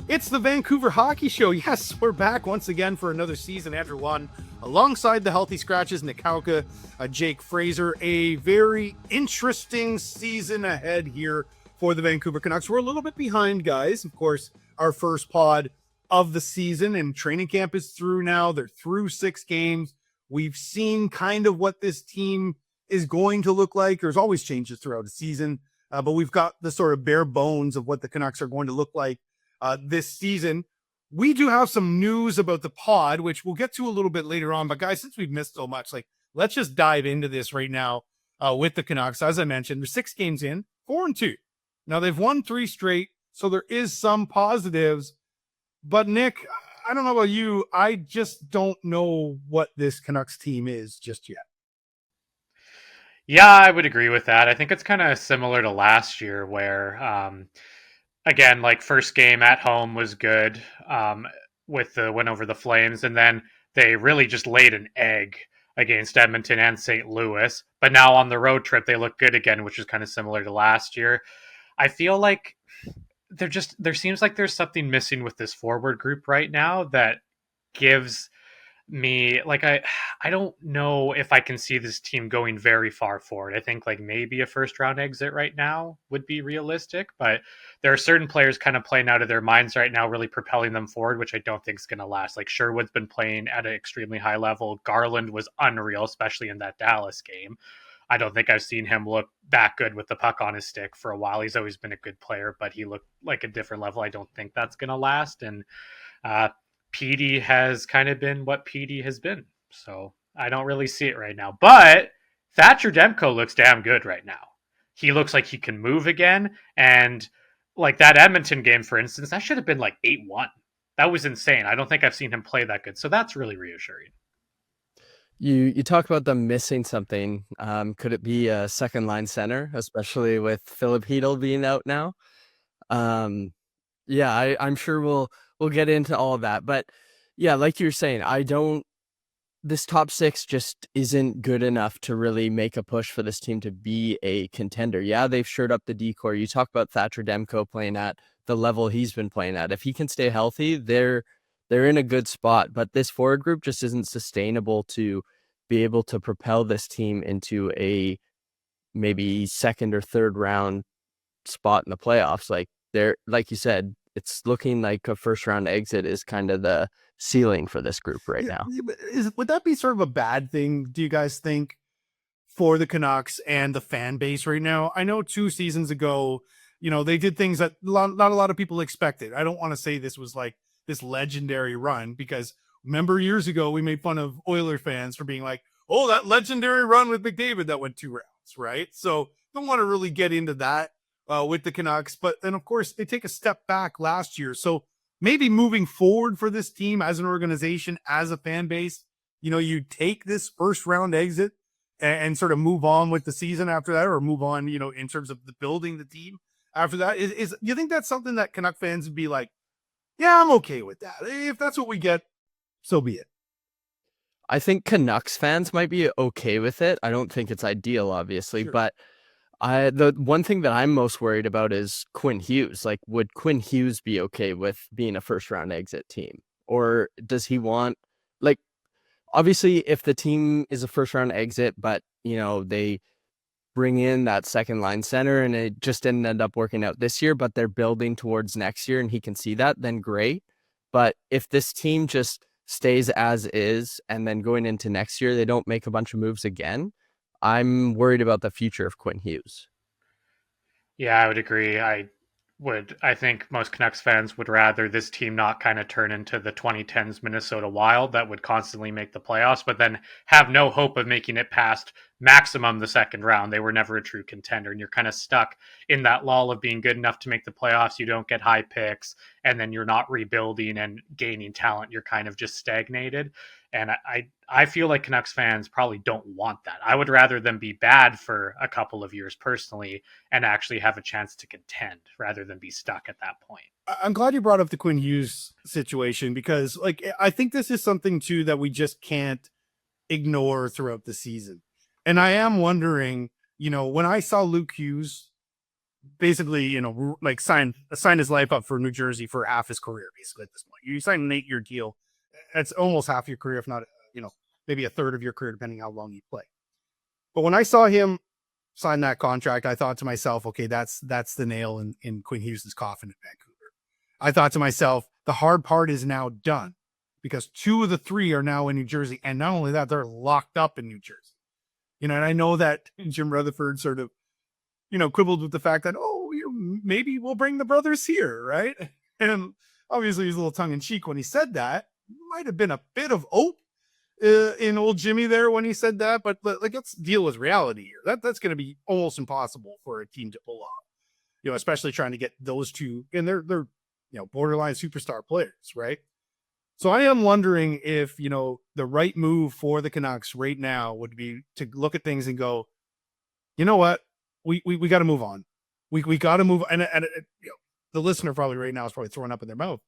It's the Vancouver Hockey Show. Yes, we're back once again for another season after one, alongside the Healthy Scratches, Nic Hauka Jake Fraser. A very interesting season ahead here for the Vancouver Canucks. We're a little bit behind, guys. Of course, our first pod of the season, and training camp is through now. They're through 6 games. We've seen kind of what this team is going to look like. There's always changes throughout the season, but we've got the sort of bare bones of what the Canucks are going to look like this season. We do have some news about the pod, which we'll get to a little bit later on. But guys, since we've missed so much, let's just dive into this right now with the Canucks. As I mentioned, they're 6 games in, 4-2. Now they've won 3 straight, so there is some positives. But Nick, I don't know about you. I just don't know what this Canucks team is just yet. Yeah, I would agree with that. I think it's kind of similar to last year where, again, first game at home was good with the win over the Flames. And then they really just laid an egg against Edmonton and St. Louis. But now on the road trip, they look good again, which is kind of similar to last year. I feel like there seems like there's something missing with this forward group right now that gives me I don't know if I can see this team going very far forward. I think maybe a first round exit right now would be realistic, but there are certain players kind of playing out of their minds right now, really propelling them forward, which I don't think is going to last. Sherwood's been playing at an extremely high level. Garland was unreal, especially in that Dallas game. I don't think I've seen him look that good with the puck on his stick for a while. He's always been a good player, but he looked like a different level. I don't think that's going to last. And PD has kind of been what PD has been. So I don't really see it right now. But Thatcher Demko looks damn good right now. He looks like he can move again. And that Edmonton game, for instance, that should have been 8-1. That was insane. I don't think I've seen him play that good. So that's really reassuring. You talk about them missing something. Could it be a second line center, especially with Philip Hedl being out now? Yeah, I'm sure we'll get into all of that. But yeah, like you're saying, this top 6 just isn't good enough to really make a push for this team to be a contender. Yeah, they've shored up the decor. You talk about Thatcher Demko playing at the level he's been playing at. If he can stay healthy, they're in a good spot. But this forward group just isn't sustainable to be able to propel this team into a maybe second or third round spot in the playoffs. Like you said, it's looking like a first round exit is kind of the ceiling for this group right now. Would that be sort of a bad thing, do you guys think, for the Canucks and the fan base right now? I know 2 seasons ago, they did things that not a lot of people expected. I don't want to say this was this legendary run, because remember years ago we made fun of Oiler fans for being like, oh, that legendary run with McDavid that went 2 rounds, right? So don't want to really get into that with the Canucks. But then, of course, they take a step back last year. So maybe moving forward for this team as an organization, as a fan base, you take this first round exit and sort of move on with the season after that, or move on, in terms of the building the team after that. Is you think that's something that Canuck fans would be like, yeah, I'm okay with that. If that's what we get, so be it. I think Canucks fans might be okay with it. I don't think it's ideal, obviously, sure. But the one thing that I'm most worried about is Quinn Hughes. Would Quinn Hughes be okay with being a first round exit team? Or does he want, obviously if the team is a first round exit, but they bring in that second line center and it just didn't end up working out this year, but they're building towards next year and he can see that, then great. But if this team just stays as is and then going into next year, they don't make a bunch of moves again, I'm worried about the future of Quinn Hughes. Yeah, I would agree. I think most Canucks fans would rather this team not kind of turn into the 2010s Minnesota Wild that would constantly make the playoffs, but then have no hope of making it past maximum the second round. They were never a true contender, and you're kind of stuck in that lull of being good enough to make the playoffs. You don't get high picks, and then you're not rebuilding and gaining talent. You're kind of just stagnated. And I feel like Canucks fans probably don't want that. I would rather them be bad for a couple of years personally and actually have a chance to contend rather than be stuck at that point. I'm glad you brought up the Quinn Hughes situation, because I think this is something too that we just can't ignore throughout the season. And I am wondering, when I saw Luke Hughes basically, like sign his life up for New Jersey for half his career, basically at this point. You sign an 8-year deal. That's almost half your career, if not, maybe a third of your career, depending how long you play. But when I saw him sign that contract, I thought to myself, okay, that's the nail in Quinn Hughes' coffin in Vancouver. I thought to myself, the hard part is now done because 2 of the 3 are now in New Jersey. And not only that, they're locked up in New Jersey. And I know that Jim Rutherford sort of, quibbled with the fact that, maybe we'll bring the brothers here, right? And obviously he's a little tongue in cheek when he said that. Might have been a bit of hope in old Jimmy there when he said that, but like, let's deal with reality here. That's going to be almost impossible for a team to pull off, especially trying to get those 2, and they're borderline superstar players, right? So I am wondering if, the right move for the Canucks right now would be to look at things and go, you know what, we got to move on. We got to move, and the listener probably right now is probably throwing up in their mouth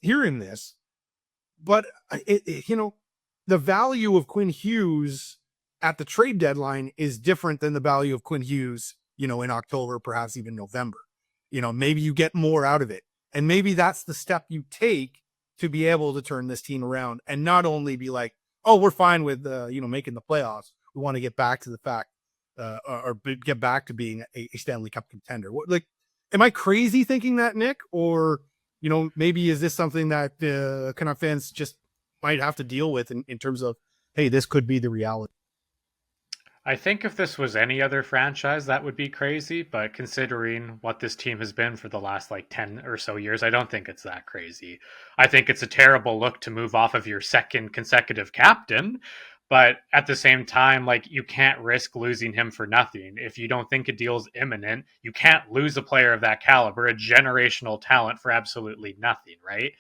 hearing this, but the value of Quinn Hughes at the trade deadline is different than the value of Quinn Hughes, in October, perhaps even November. Maybe you get more out of it. And maybe that's the step you take to be able to turn this team around and not only be like, oh, we're fine with, making the playoffs. We want to get back to the fact or get back to being a Stanley Cup contender. Am I crazy thinking that, Nick? Or, maybe is this something that Canuck fans just might have to deal with in terms of, hey, this could be the reality? I think if this was any other franchise, that would be crazy. But considering what this team has been for the last 10 or so years, I don't think it's that crazy. I think it's a terrible look to move off of your second consecutive captain. But at the same time, you can't risk losing him for nothing. If you don't think a deal's imminent, you can't lose a player of that caliber, a generational talent, for absolutely nothing, right?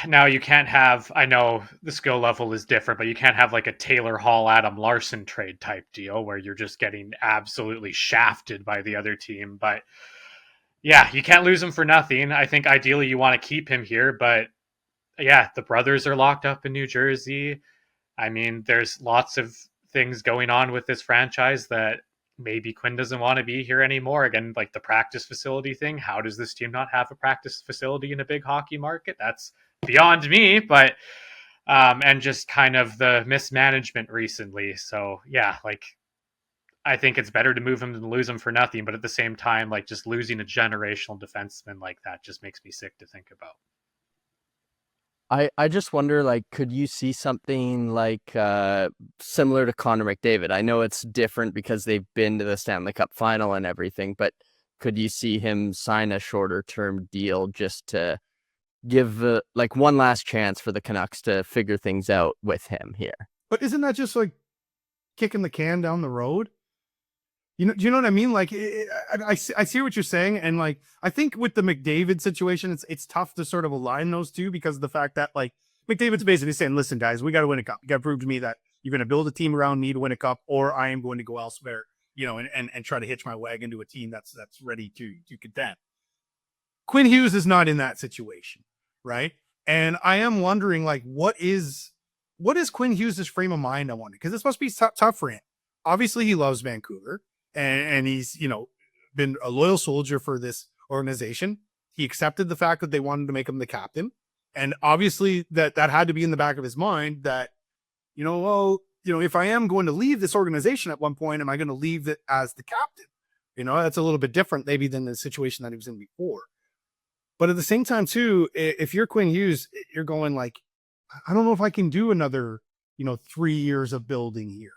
Now you can't have, I know the skill level is different, but you can't have a Taylor Hall, Adam Larson trade type deal where you're just getting absolutely shafted by the other team. But yeah, you can't lose him for nothing. I think ideally you want to keep him here, but yeah, the brothers are locked up in New Jersey. I mean, there's lots of things going on with this franchise that maybe Quinn doesn't want to be here anymore. Again, the practice facility thing. How does this team not have a practice facility in a big hockey market? That's beyond me, but and just kind of the mismanagement recently. So yeah, I think it's better to move him than lose him for nothing. But at the same time, just losing a generational defenseman like that just makes me sick to think about. I just wonder, could you see something similar to Connor McDavid? I know it's different because they've been to the Stanley Cup final and everything, but could you see him sign a shorter term deal just to give one last chance for the Canucks to figure things out with him here? But isn't that just kicking the can down the road? Do you know what I mean? I see what you're saying. And I think with the McDavid situation, it's tough to sort of align those two because of the fact that McDavid's basically saying, listen, guys, we got to win a cup. You got to prove to me that you're going to build a team around me to win a cup, or I am going to go elsewhere, and try to hitch my wagon to a team that's ready to contend. Quinn Hughes is not in that situation, right? And I am wondering, what is Quinn Hughes' frame of mind? I wonder, because this must be tough for him. Obviously, he loves Vancouver. And he's, been a loyal soldier for this organization. He accepted the fact that they wanted to make him the captain. And obviously that had to be in the back of his mind that, if I am going to leave this organization at one point, am I going to leave it as the captain? That's a little bit different maybe than the situation that he was in before. But at the same time too, if you're Quinn Hughes, you're going I don't know if I can do another, 3 years of building here.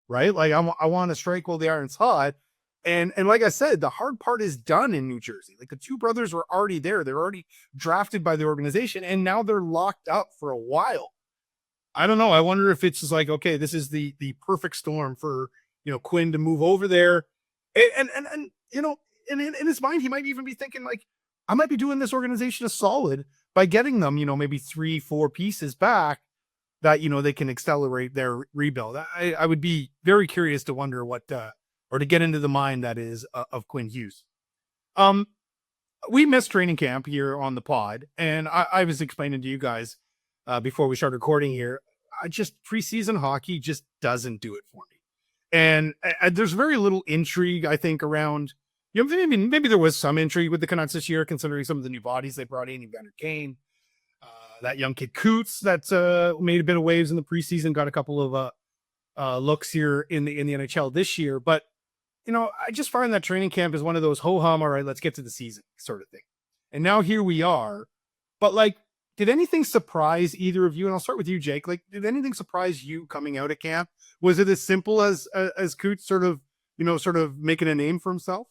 Right? I want to strike while the iron's hot. And like I said, the hard part is done in New Jersey. The 2 brothers were already there. They're already drafted by the organization, and now they're locked up for a while. I don't know. I wonder if it's just okay, this is the perfect storm for, Quinn to move over there. And in his mind, he might even be thinking I might be doing this organization a solid by getting them, maybe 3-4 pieces back that, they can accelerate their rebuild. I would be very curious to wonder what, or to get into the mind that is of Quinn Hughes. We missed training camp here on the pod, and I was explaining to you guys before we started recording here, preseason hockey just doesn't do it for me. And there's very little intrigue, I think, around. Maybe there was some intrigue with the Canucks this year, considering some of the new bodies they brought in. Evander Kane, that young kid Coots that made a bit of waves in the preseason, got a couple of looks here in the NHL this year. But I just find that training camp is one of those ho-hum, all right, let's get to the season sort of thing. And now here we are. But like, did anything surprise either of you? And I'll start with you, Jake. Like, did anything surprise you coming out of camp? Was it as simple as Coots sort of making a name for himself?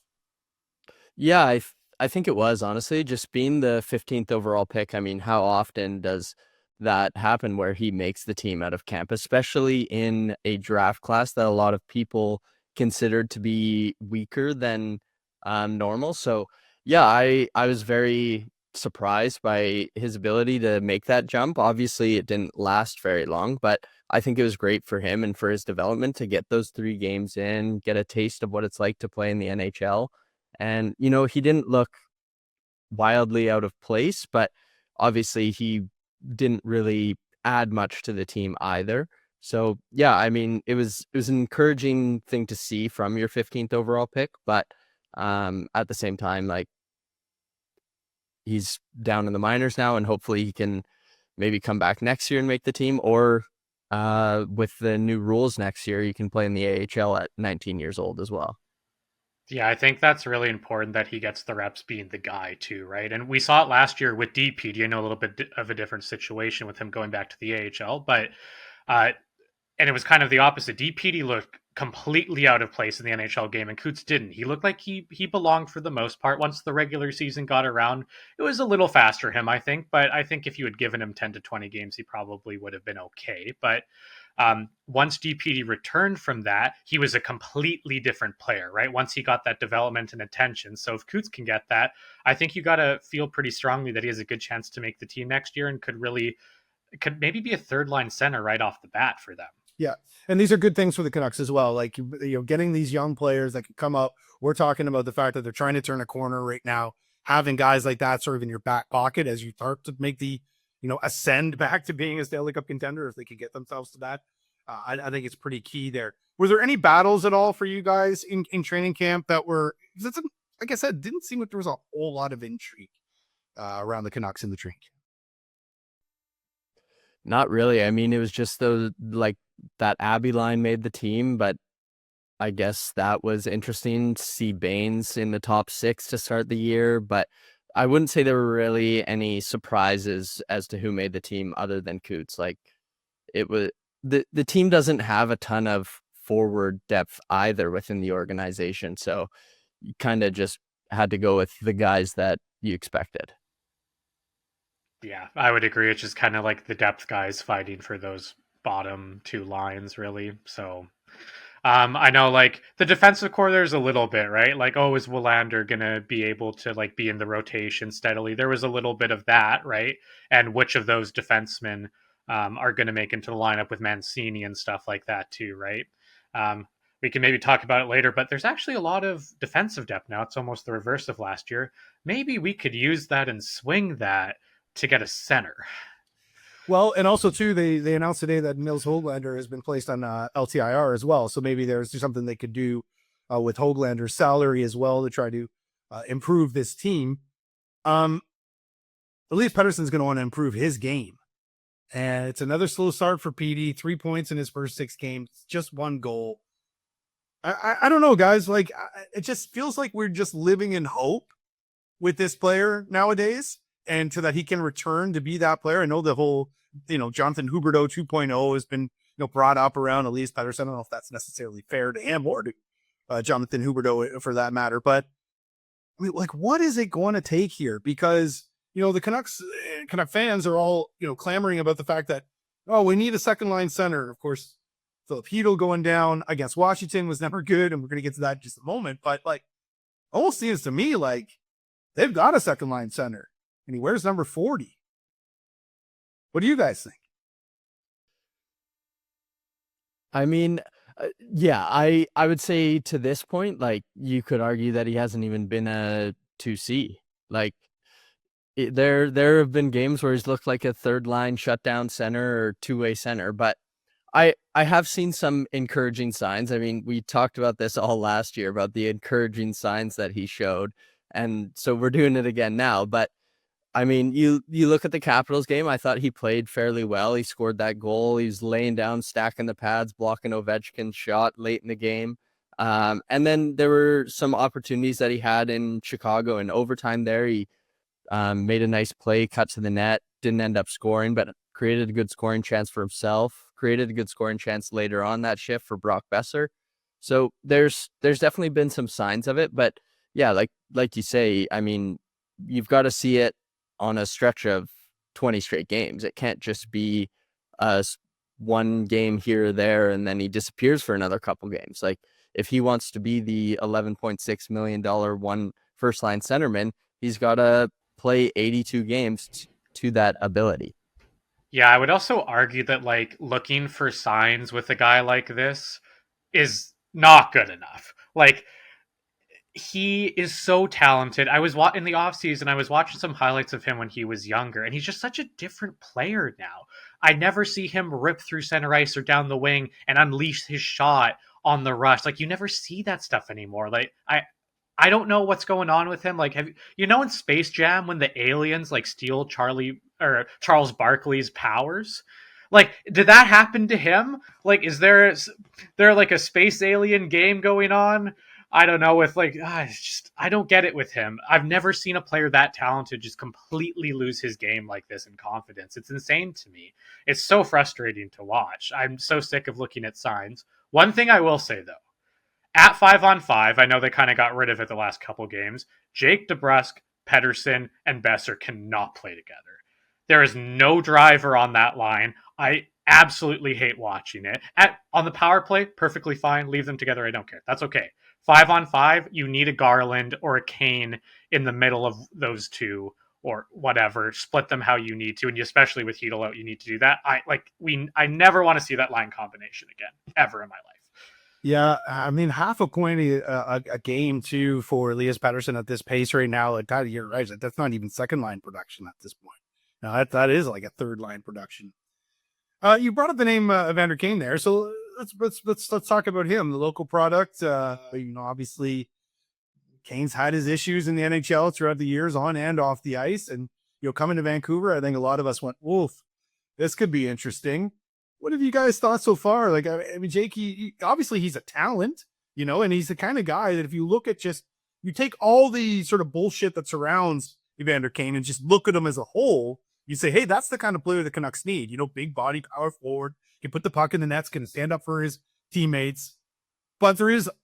Yeah, I think it was, honestly, just being the 15th overall pick. I mean, how often does that happen where he makes the team out of camp, especially in a draft class that a lot of people considered to be weaker than normal? So yeah, I was very surprised by his ability to make that jump. Obviously, it didn't last very long, but I think it was great for him and for his development to get those 3 games in, get a taste of what it's like to play in the NHL. And, he didn't look wildly out of place, but obviously he didn't really add much to the team either. So yeah, I mean, it was an encouraging thing to see from your 15th overall pick, but at the same time, like, he's down in the minors now, and hopefully he can maybe come back next year and make the team, or with the new rules next year, you can play in the AHL at 19 years old as well. Yeah, I think that's really important that he gets the reps being the guy too, right? And we saw it last year with DPD. I know a little bit of a different situation with him going back to the AHL, but and it was kind of the opposite. DPD looked completely out of place in the NHL game, and Coots didn't. He looked like he belonged for the most part. Once the regular season got around, it was a little faster him, I think. But I think if you had given him 10 to 20 games, he probably would have been okay. But once DPD returned from that, he was a completely different player, right? Once he got that development and attention. So if Coots can get that, I think you got to feel pretty strongly that he has a good chance to make the team next year and could maybe be a third line center right off the bat for them. Yeah. And these are good things for the Canucks as well. Like, getting these young players that can come up. We're talking about the fact that they're trying to turn a corner right now. Having guys like that sort of in your back pocket as you start to make the, ascend back to being a Stanley Cup contender, if they can get themselves to that. I think it's pretty key there. Were there any battles at all for you guys in training camp that were, like I said, didn't seem like there was a whole lot of intrigue around the Canucks in the training camp? Not really. I mean, it was just like that Abbey line made the team, but I guess that was interesting to see Baines in the top 6 to start the year, but I wouldn't say there were really any surprises as to who made the team other than Coots. Like, it was the team doesn't have a ton of forward depth either within the organization, so you kind of just had to go with the guys that you expected. Yeah, I would agree. It's just kind of like the depth guys fighting for those bottom 2 lines, really. So I know, like, the defensive core, there's a little bit, right? Like, oh, is Willander gonna be able to, like, be in the rotation steadily? There was a little bit of that, right? And which of those defensemen are going to make into the lineup with Mancini and stuff like that too, right? We can maybe talk about it later, but there's actually a lot of defensive depth now. It's almost the reverse of last year. Maybe we could use that and swing that to get a center. Well, and also too, they announced today that Nils Höglander has been placed on LTIR as well. So maybe there's something they could do with Höglander's salary as well to try to improve this team. Elias Pettersson's going to want to improve his game. And it's another slow start for PD. 3 points in his first 6 games, just 1 goal. I don't know, guys. Like, it just feels like we're just living in hope with this player nowadays, and so that he can return to be that player. I know the whole, Jonathan Huberdeau 2.0 has been, brought up around Elias Pettersson. I don't know if that's necessarily fair to him or to Jonathan Huberdeau for that matter. But I mean, like, what is it going to take here? Because the Canucks fans are all, clamoring about the fact that, oh, we need a second line center. Of course, Philip Hedl going down against Washington was never good, and we're going to get to that in just a moment. But, like, almost seems to me like they've got a second line center, and he wears number 40. What do you guys think? I mean, yeah, I would say to this point, like, you could argue that he hasn't even been a 2C. Like, there have been games where he's looked like a third line shutdown center or 2-way center, but I have seen some encouraging signs. I mean, we talked about this all last year about the encouraging signs that he showed, and so we're doing it again now. But I mean, you look at the Capitals game. I thought he played fairly well. He scored that goal. He was laying down, stacking the pads, blocking Ovechkin's shot late in the game. And then there were some opportunities that he had in Chicago in overtime. There, he made a nice play, cut to the net, didn't end up scoring, but created a good scoring chance for himself. Created a good scoring chance later on that shift for Brock Besser. So there's definitely been some signs of it, but yeah, like you say, I mean, you've got to see it on a stretch of 20 straight games. It can't just be one game here or there and then he disappears for another couple games. Like if he wants to be the $11.6 million one first line centerman, he's got to play 82 games to that ability. Yeah, I would also argue that like looking for signs with a guy like this is not good enough. Like he is so talented. I was in the offseason, I was watching some highlights of him when he was younger, and he's just such a different player now. I never see him rip through center ice or down the wing and unleash his shot on the rush. Like you never see that stuff anymore. Like I don't know what's going on with him. Like, in Space Jam when the aliens like steal Charles Barkley's powers? Like, did that happen to him? Like, is there like a space alien game going on? I don't know. With like, it's just I don't get it with him. I've never seen a player that talented just completely lose his game like this in confidence. It's insane to me. It's so frustrating to watch. I'm so sick of looking at signs. One thing I will say though, at 5-on-5, I know they kind of got rid of it the last couple games. Jake DeBrusk, Pedersen, and Besser cannot play together. There is no driver on that line. I absolutely hate watching it. On the power play, perfectly fine. Leave them together. I don't care. That's okay. 5-on-5, you need a Garland or a Kane in the middle of those two or whatever. Split them how you need to, and especially with Hedel out, you need to do that. I never want to see that line combination again, ever in my life. Yeah, I mean, half a point a game too for Elias Pettersson at this pace right now. Like that, you're right. That's not even second line production at this point. Now that is like a third line production. You brought up the name Evander Kane there, so let's talk about him, the local product. Obviously, Kane's had his issues in the NHL throughout the years, on and off the ice, and coming to Vancouver, I think a lot of us went, "Wolf, this could be interesting." What have you guys thought so far? Like, I mean, Jake, obviously he's a talent, and he's the kind of guy that if you look at you take all the sort of bullshit that surrounds Evander Kane and just look at him as a whole, you say, hey, that's the kind of player the Canucks need. Big body, power forward, can put the puck in the nets, can stand up for his teammates. But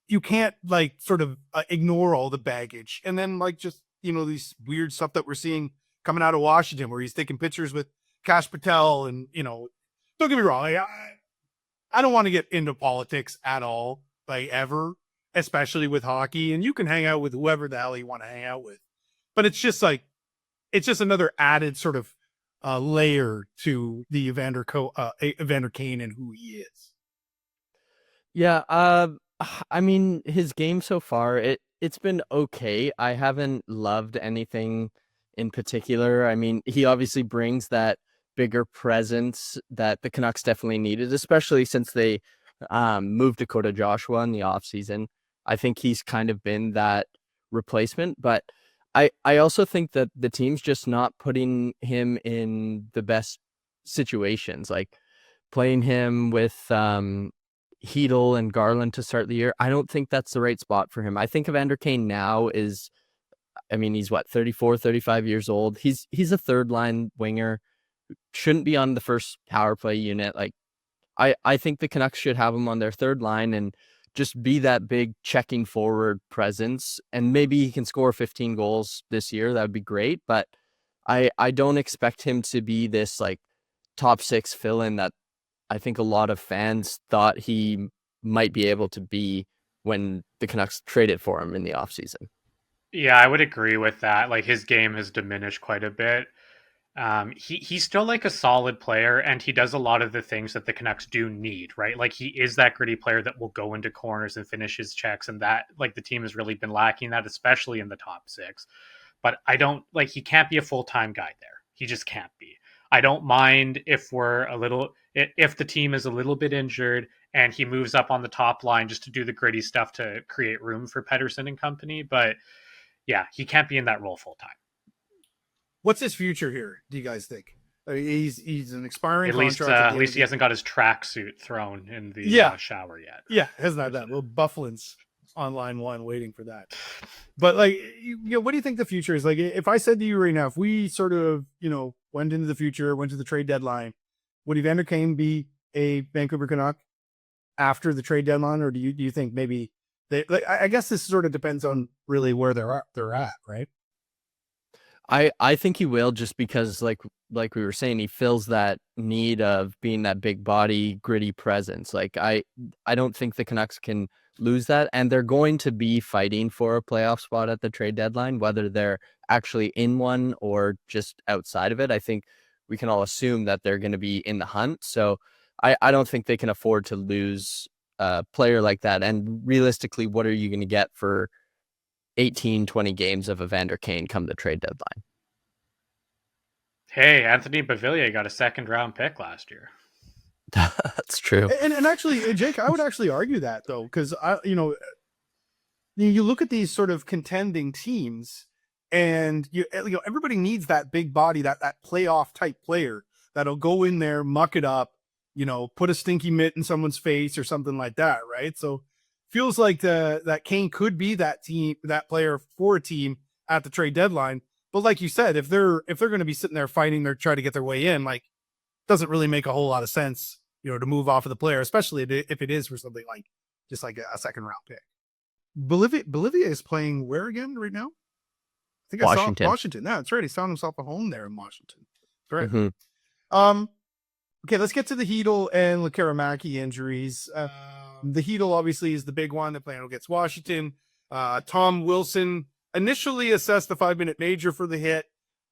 you can't like sort of ignore all the baggage. And then like just, these weird stuff that we're seeing coming out of Washington where he's taking pictures with Kash Patel and, don't get me wrong. I don't want to get into politics at all, like ever, especially with hockey. And you can hang out with whoever the hell you want to hang out with. But it's just another added sort of layer to the Evander Kane and who he is. Yeah, I mean, his game so far, it's been okay. I haven't loved anything in particular. I mean, he obviously brings that bigger presence that the Canucks definitely needed, especially since they moved Dakota Joshua in the offseason. I think he's kind of been that replacement, but I also think that the team's just not putting him in the best situations, like playing him with Hedel and Garland to start the year. I don't think that's the right spot for him. I think Evander Kane now is, I mean, he's 34, 35 years old. He's a third line winger, shouldn't be on the first power play unit. Like I think the Canucks should have him on their third line and just be that big checking forward presence. And maybe he can score 15 goals this year. That would be great. But I don't expect him to be this like top six fill-in that I think a lot of fans thought he might be able to be when the Canucks traded for him in the offseason. Yeah, I would agree with that. Like his game has diminished quite a bit. He's still like a solid player, and he does a lot of the things that the Canucks do need, right? Like he is that gritty player that will go into corners and finish his checks, and that like the team has really been lacking that, especially in the top six. But I don't like he can't be a full-time guy there. He just can't be. I don't mind if if the team is a little bit injured and he moves up on the top line just to do the gritty stuff to create room for Pettersson and company. But yeah, he can't be in that role full time. What's his future here, do you guys think? He's an expiring At least contract. at least he hasn't got his tracksuit thrown in the shower yet. Yeah, hasn't had that. Little Bufflin's on line one waiting for that. But like, what do you think the future is? Like, if I said to you right now, if we sort of, went into the future, went to the trade deadline, would Evander Kane be a Vancouver Canuck after the trade deadline, or do you think maybe I guess this sort of depends on really where they're at, right? I think he will, just because like we were saying, he fills that need of being that big body, gritty presence. Like I don't think the Canucks can lose that, and they're going to be fighting for a playoff spot at the trade deadline, whether they're actually in one or just outside of it. I think we can all assume that they're going to be in the hunt. So I don't think they can afford to lose a player like that. And realistically, what are you going to get for 18, 20 games of Evander Kane come the trade deadline? Hey, Anthony Beauvillier got a second-round pick last year. That's true. And actually, Jake, I would actually argue that, though, because you look at these sort of contending teams, and everybody needs that big body, that playoff type player that'll go in there, muck it up, put a stinky mitt in someone's face or something like that, right? So feels like that Kane could be that player for a team at the trade deadline. But like you said, if they're going to be sitting there fighting, they're trying to get their way in, like, doesn't really make a whole lot of sense, to move off of the player, especially if it is for something like just like a second round pick. Bolivia is playing where again right now? I think Washington. I saw Washington. Yeah, that's right. He's found himself a home there in Washington. That's right. Mm-hmm. Okay, let's get to the Hedl and Lekaramaki injuries. The Hedl obviously is the big one. They're playing against Washington. Tom Wilson initially assessed the 5-minute major for the hit.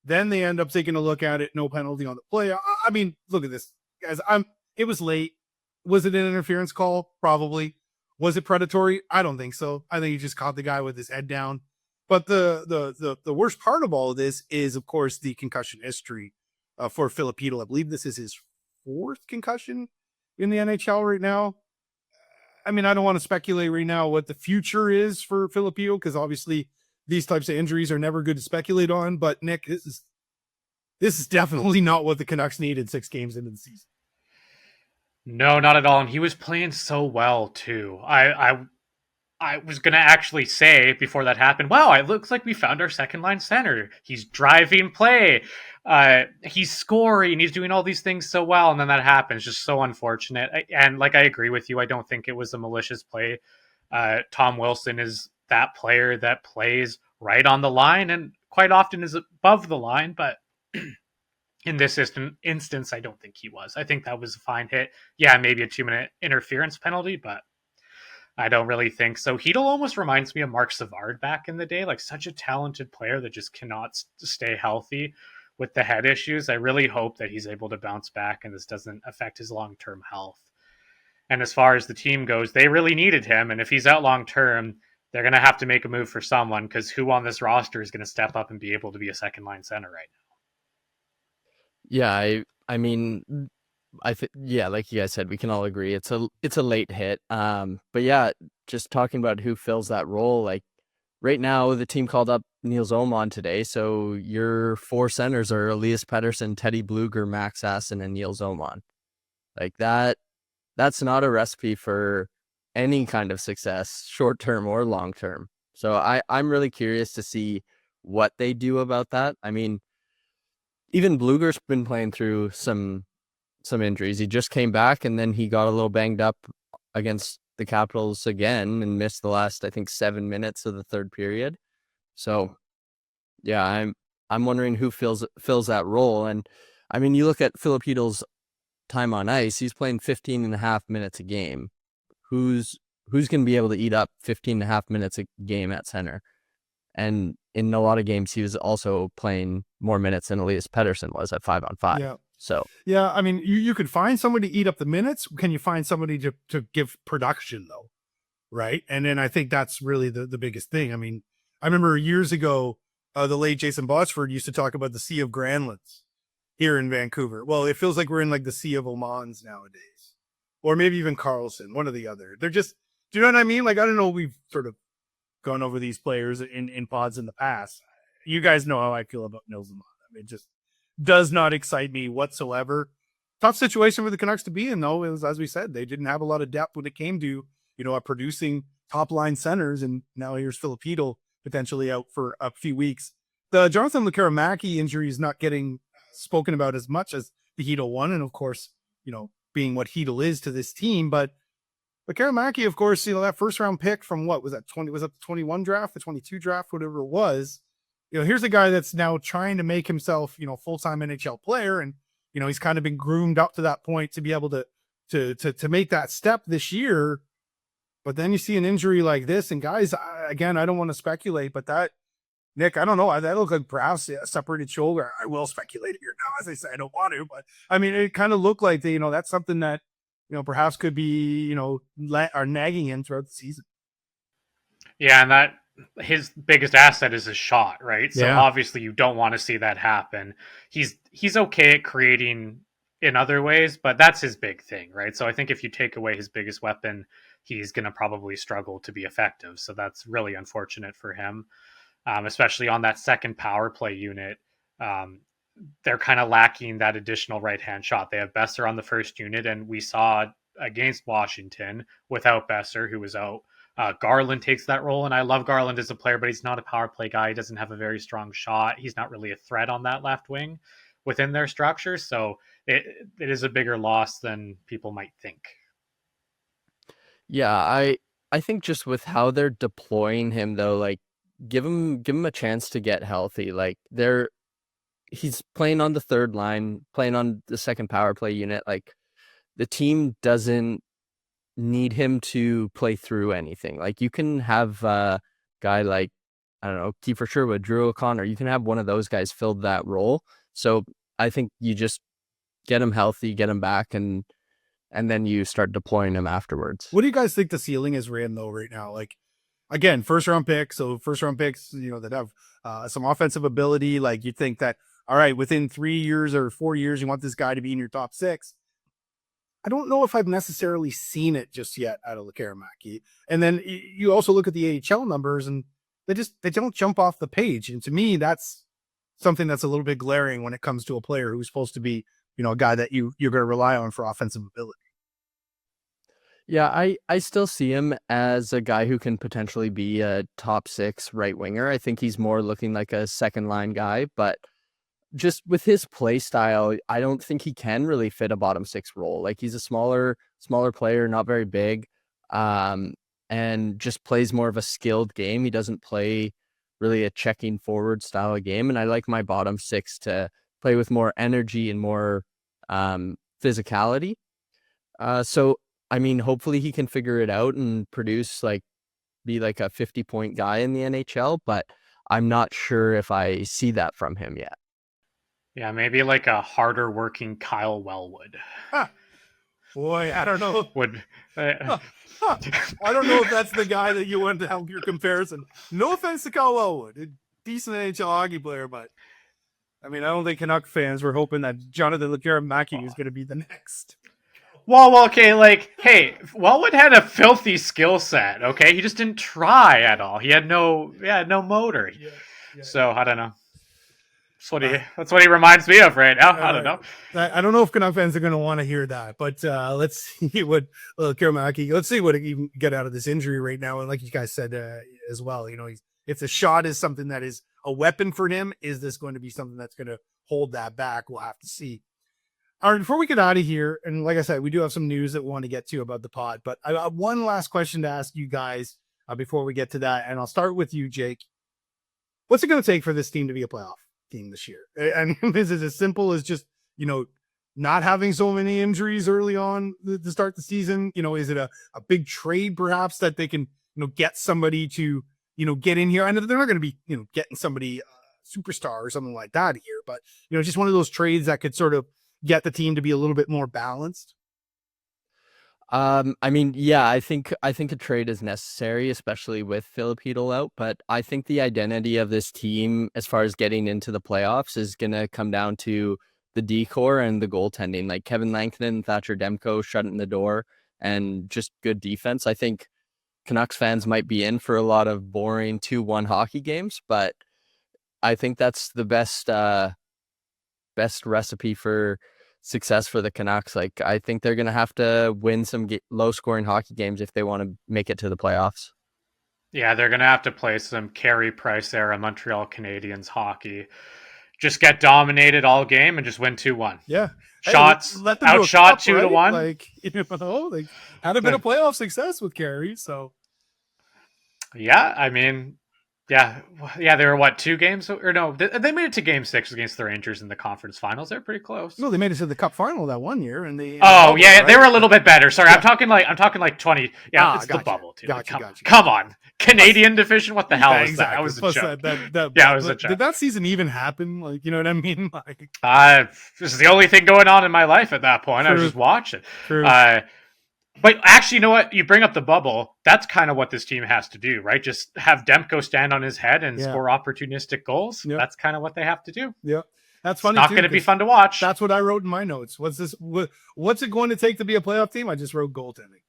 Then they end up taking a look at it. No penalty on the play. I mean, look at this, guys. It was late. Was it an interference call? Probably. Was it predatory? I don't think so. I think he just caught the guy with his head down. But the worst part of all of this is, of course, the concussion history for Filipino. I believe this is his 4th concussion in the NHL right now. I mean, I don't want to speculate right now what the future is for Filipino, because obviously these types of injuries are never good to speculate on. But Nick, this is definitely not what the Canucks needed 6 games into the season. No, not at all. And he was playing so well too. I was going to actually say before that happened, wow, it looks like we found our second line center. He's driving play. He's scoring. He's doing all these things so well. And then that happens. Just so unfortunate. And like, I agree with you. I don't think it was a malicious play. Tom Wilson is that player that plays right on the line and quite often is above the line. But in this instance, I don't think he was. I think that was a fine hit. Yeah, maybe a 2-minute interference penalty, but I don't really think so. Hedl almost reminds me of Mark Savard back in the day, like such a talented player that just cannot stay healthy with the head issues. I really hope that he's able to bounce back and this doesn't affect his long-term health. And as far as the team goes, they really needed him. And if he's out long-term, they're going to have to make a move for someone, because who on this roster is going to step up and be able to be a second-line center right now? Yeah, I mean, yeah, like you guys said, we can all agree it's a late hit. But yeah, just talking about who fills that role, like right now the team called up Nils Åman today, so your 4 centers are Elias Pettersson, Teddy Bluger, Max Asson, and Nils Åman. Like that's not a recipe for any kind of success, short term or long term. So I'm really curious to see what they do about that. I mean, even Bluger's been playing through some injuries. He just came back, and then he got a little banged up against the Capitals again and missed the last, I think, 7 minutes of the third period. So yeah, I'm wondering who fills that role. And I mean, you look at Filipino's time on ice, he's playing 15 and a half minutes a game. Who's going to be able to eat up 15 and a half minutes a game at center? And in a lot of games, he was also playing more minutes than Elias Pettersson was at 5-on-5. Yeah. So yeah, I mean, you could find somebody to eat up the minutes. Can you find somebody to give production though? Right. And then I think that's really the biggest thing. I mean, I remember years ago, the late Jason Botsford used to talk about the Sea of Granlunds. here in Vancouver. Well, it feels like we're in like the Sea of Omans nowadays, or maybe even Carlson, one or the other. They're just, do you know what I mean? Like, I don't know. We've sort of gone over these players in pods in the past. You guys know how I feel about Nils Lamont. I mean, it just does not excite me whatsoever. Tough situation for the Canucks to be in, though. It was, as we said, they didn't have a lot of depth when it came to, producing top line centers. And now here's Filipino potentially out for a few weeks. The Jonathan Lekkerimäki injury is not getting spoken about as much as the Hedel one. And of course, being what Hedel is to this team. But Lekkerimäki, of course, that first round pick from what was that 20? Was that the 21 draft, the 22 draft, whatever it was? Here's a guy that's now trying to make himself, full-time NHL player. And, he's kind of been groomed up to that point to be able to make that step this year. But then you see an injury like this, and guys, again, I don't want to speculate, but that, Nick, I don't know. That looked like perhaps a separated shoulder. I will speculate here now, as I say, I don't want to, but I mean, it kind of looked like that's something that, perhaps could be, are nagging him throughout the season. Yeah, and that his biggest asset is his shot, right? So Yeah. obviously you don't want to see that happen. He's okay at creating in other ways, but that's his big thing, right? So I think if you take away his biggest weapon, he's going to probably struggle to be effective. So that's really unfortunate for him, especially on that second power play unit. They're kind of lacking that additional right-hand shot. They have Besser on the first unit, and we saw against Washington without Besser, who was out. Garland takes that role, and I love Garland as a player, but he's not a power play guy. He doesn't have a very strong shot. He's not really a threat on that left wing within their structure, so it is a bigger loss than people might think. Yeah, I think just with how they're deploying him, though, like give him a chance to get healthy. Like he's playing on the third line, playing on the second power play unit. Like the team doesn't need him to play through anything. Like you can have a guy like, I don't know, Kiefer Sherwood, Drew O'Connor. You can have one of those guys filled that role. So I think you just get him healthy, get him back, and then you start deploying him afterwards. What do you guys think the ceiling is, Rand, though, right now? Like, again, first round picks. So first round picks, that have some offensive ability. Like you think that, all right, within 3 years or 4 years, you want this guy to be in your top six. I don't know if I've necessarily seen it just yet out of Lekkerimäki. And then you also look at the AHL numbers, and they don't jump off the page. And to me, that's something that's a little bit glaring when it comes to a player who's supposed to be, a guy that you're going to rely on for offensive ability. Yeah, I still see him as a guy who can potentially be a top six right winger. I think he's more looking like a second line guy, but just with his play style, I don't think he can really fit a bottom six role. Like he's a smaller player, not very big, and just plays more of a skilled game. He doesn't play really a checking forward style of game. And I like my bottom six to play with more energy and more physicality. So, I mean, hopefully he can figure it out and produce be like a 50-point guy in the NHL, but I'm not sure if I see that from him yet. Yeah, maybe like a harder working Kyle Wellwood. Huh. Boy, I don't know. I don't know if that's the guy that you want to help your comparison. No offense to Kyle Wellwood, a decent NHL hockey player, but I mean, I don't think Canuck fans were hoping that Jonathan Lekkerimäki was going to be the next. Well, okay, hey, Wellwood had a filthy skill set, okay? He just didn't try at all. He had no motor. Yeah. So, I don't know. That's what he reminds me of right now. I don't know. I don't know if Canuck fans are going to want to hear that, but let's see what Lekkerimäki. Let's see what he can get out of this injury right now. And like you guys said as well, if the shot is something that is a weapon for him, is this going to be something that's going to hold that back? We'll have to see. All right, before we get out of here, and like I said, we do have some news that we want to get to about the pod, but I have one last question to ask you guys before we get to that, and I'll start with you, Jake. What's it going to take for this team to be a playoff team this year? And this is as simple as just, not having so many injuries early on to start the season. Is it a big trade perhaps that they can, get somebody to, get in here? I know they're not going to be, getting somebody superstar or something like that here, but, just one of those trades that could sort of get the team to be a little bit more balanced. I mean, yeah, I think a trade is necessary, especially with Filipino out. But I think the identity of this team, as far as getting into the playoffs, is going to come down to the decor and the goaltending, like Kevin Lankinen, Thatcher Demko shutting the door, and just good defense. I think Canucks fans might be in for a lot of boring 2-1 hockey games, but I think that's the best recipe for success for the Canucks. Like, I think they're going to have to win some low-scoring hockey games if they want to make it to the playoffs. Yeah, they're going to have to play some Carey Price era Montreal Canadiens hockey. Just get dominated all game and just win 2-1. Yeah. Shots, let them outshot cup, 2-1. Right? Like, like had a bit of playoff success with Carey, so. Yeah, I mean, yeah, they were what, 2 games? Or no, they made it to game 6 against the Rangers in the conference finals. They're pretty close. No, they made it to the cup final that one year, and they. Oh yeah, right? They were a little bit better. Sorry, yeah. I'm talking like 20. Yeah, it's the bubble too. Come on, Canadian division. What the hell is that? That was a joke. Yeah, it was a joke. Did that season even happen? Like, you know what I mean? Like, this is the only thing going on in my life at that point. True. I was just watching. True. But actually, you know what? You bring up the bubble. That's kind of what this team has to do, right? Just have Demko stand on his head and score opportunistic goals. Yep. That's kind of what they have to do. Yeah, that's funny. It's not going to be fun to watch. That's what I wrote in my notes. What's it going to take to be a playoff team? I just wrote goaltending.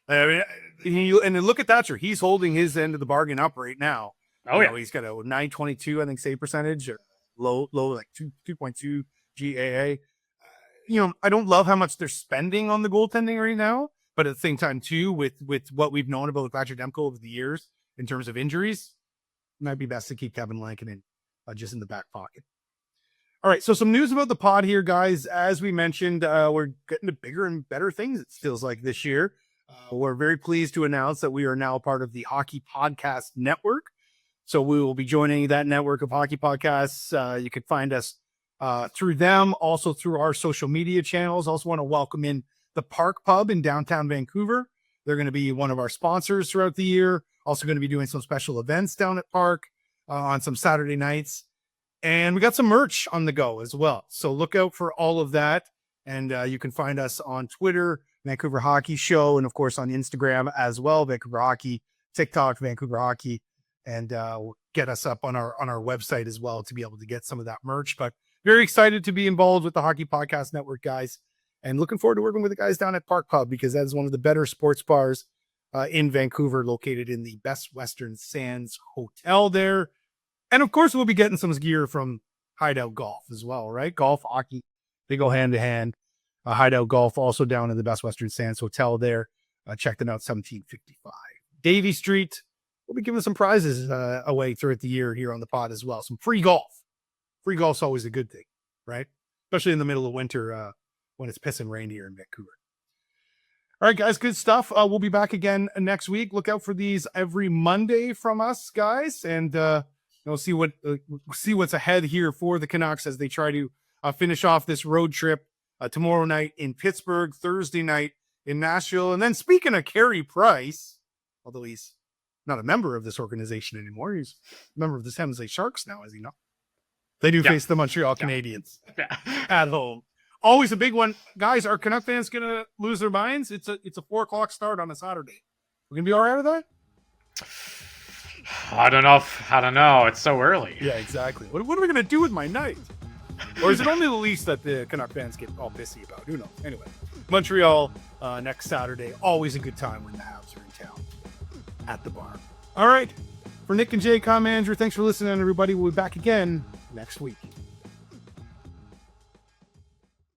I mean, and then look at Thatcher. He's holding his end of the bargain up right now. Oh, yeah. He's got a 922, I think, save percentage, or low, like 2.2 GAA. I don't love how much they're spending on the goaltending right now, but at the same time, too, with what we've known about Thatcher Demko over the years in terms of injuries, it might be best to keep Kevin Lankinen just in the back pocket. All right, so some news about the pod here, guys. As we mentioned, we're getting to bigger and better things, it feels like, this year. We're very pleased to announce that we are now part of the Hockey Podcast Network. So we will be joining that network of hockey podcasts. You can find us through them, also through our social media channels. Also want to welcome in the Park Pub in downtown Vancouver. They're going to be one of our sponsors throughout the year. Also going to be doing some special events down at Park on some Saturday nights. And we got some merch on the go as well. So look out for all of that. And you can find us on Twitter, Vancouver Hockey Show, and of course on Instagram as well, Vancouver Hockey, TikTok, Vancouver Hockey, and we'll get us up on our website as well to be able to get some of that merch. But very excited to be involved with the Hockey Podcast Network, guys, and looking forward to working with the guys down at Park Pub, because that is one of the better sports bars in Vancouver, located in the Best Western Sands Hotel there. And of course, we'll be getting some gear from Hideout Golf as well, right? Golf, hockey, they go hand to hand. Hideout Golf also down in the Best Western Sands Hotel there. Check them out, 1755 Davie Street. We'll be giving some prizes away throughout the year here on the pod as well. Some free golf. Free golf's always a good thing, right? Especially in the middle of winter when it's pissing rain here in Vancouver. All right, guys, good stuff. We'll be back again next week. Look out for these every Monday from us, guys, and see what's ahead here for the Canucks as they try to finish off this road trip tomorrow night in Pittsburgh, Thursday night in Nashville. And then, speaking of Carey Price, although he's not a member of this organization anymore, he's a member of the San Jose Sharks now, is he not? They do face the Montreal Canadiens at home. Always a big one. Guys, are Canuck fans going to lose their minds? It's a 4:00 start on a Saturday. We're going to be all right with that? I don't know. It's so early. Yeah, exactly. What are we going to do with my night? Or is it only the Leafs that the Canuck fans get all pissy about? Who knows? Anyway, Montreal next Saturday. Always a good time when the Habs are in town at the bar. All right. For Nick and Jake, I'm Andrew. Thanks for listening, everybody. We'll be back again next week.